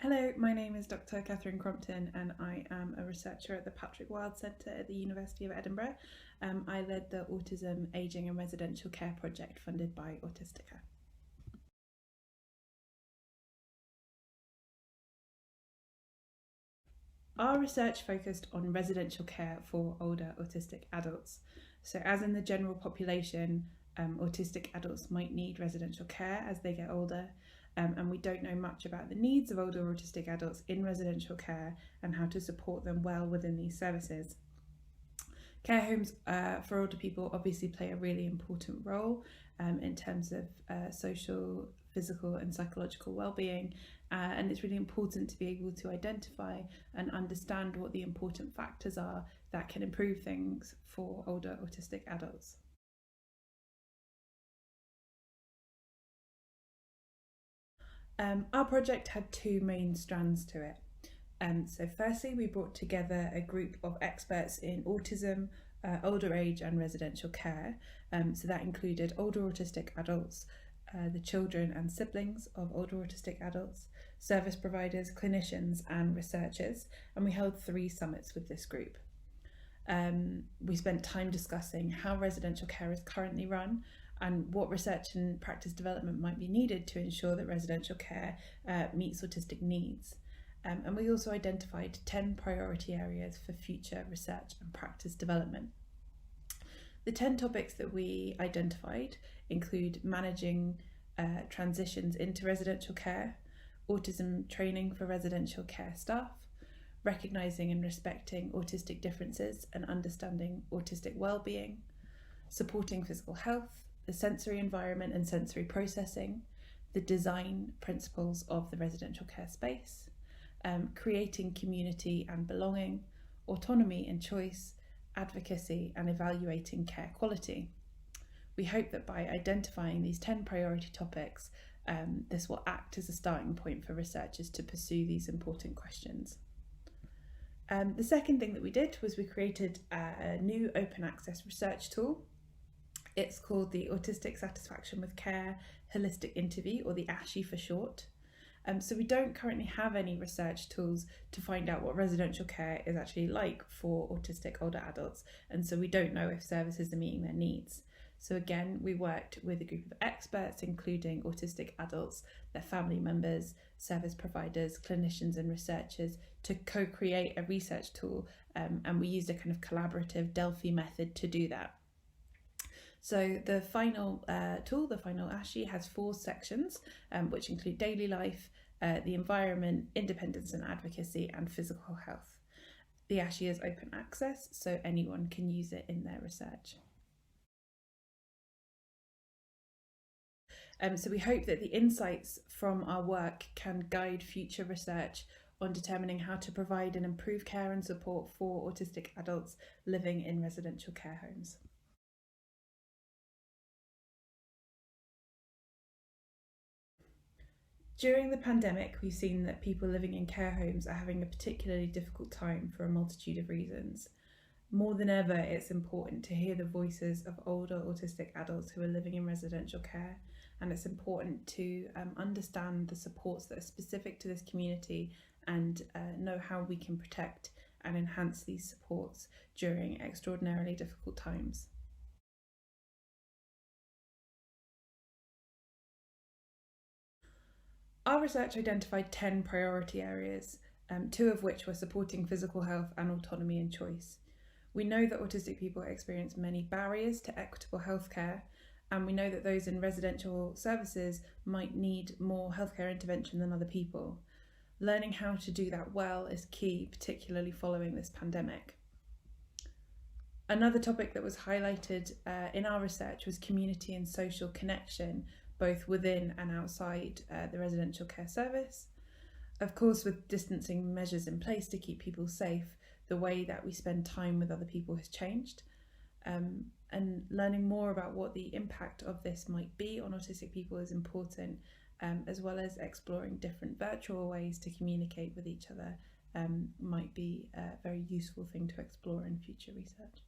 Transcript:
Hello, my name is Dr. Catherine Crompton and I am a researcher at the Patrick Wild Centre at the University of Edinburgh. I led the Autism, Ageing and Residential Care project funded by Autistica. Our research focused on residential care for older autistic adults. So as in the general population, autistic adults might need residential care as they get older, and we don't know much about the needs of older autistic adults in residential care and how to support them well within these services. Care homes for older people obviously play a really important role in terms of social, physical and psychological well-being, and it's really important to be able to identify and understand what the important factors are that can improve things for older autistic adults. Our project had two main strands to it. So firstly, we brought together a group of experts in autism, older age and residential care. So that included older autistic adults, the children and siblings of older autistic adults, service providers, clinicians and researchers, and we held 3 summits with this group. We spent time discussing how residential care is currently run and what research and practice development might be needed to ensure that residential care meets autistic needs. And we also identified 10 priority areas for future research and practice development. The 10 topics that we identified include managing transitions into residential care, autism training for residential care staff, recognising and respecting autistic differences and understanding autistic well-being, supporting physical health, the sensory environment and sensory processing, the design principles of the residential care space, creating community and belonging, autonomy and choice, advocacy and evaluating care quality. We hope that by identifying these 10 priority topics, this will act as a starting point for researchers to pursue these important questions. The second thing that we did was we created a new open access research tool. It's called the Autistic Satisfaction with Care Holistic Interview, or the ASHI for short. So we don't currently have any research tools to find out what residential care is actually like for autistic older adults, and so we don't know if services are meeting their needs. So again, we worked with a group of experts, including autistic adults, their family members, service providers, clinicians and researchers, to co-create a research tool, and we used a kind of collaborative Delphi method to do that. So the final tool, the final ASHI, has 4 sections, which include daily life, the environment, independence and advocacy, and physical health. The ASHI is open access, so anyone can use it in their research. So we hope that the insights from our work can guide future research on determining how to provide and improve care and support for autistic adults living in residential care homes. During the pandemic, we've seen that people living in care homes are having a particularly difficult time for a multitude of reasons. More than ever, it's important to hear the voices of older autistic adults who are living in residential care, and it's important to understand the supports that are specific to this community and know how we can protect and enhance these supports during extraordinarily difficult times. Our research identified 10 priority areas, 2 of which were supporting physical health and autonomy and choice. We know that autistic people experience many barriers to equitable healthcare, and we know that those in residential services might need more healthcare intervention than other people. Learning how to do that well is key, particularly following this pandemic. Another topic that was highlighted in our research was community and social connection, both within and outside the residential care service. Of course, with distancing measures in place to keep people safe, the way that we spend time with other people has changed. And learning more about what the impact of this might be on autistic people is important, as well as exploring different virtual ways to communicate with each other might be a very useful thing to explore in future research.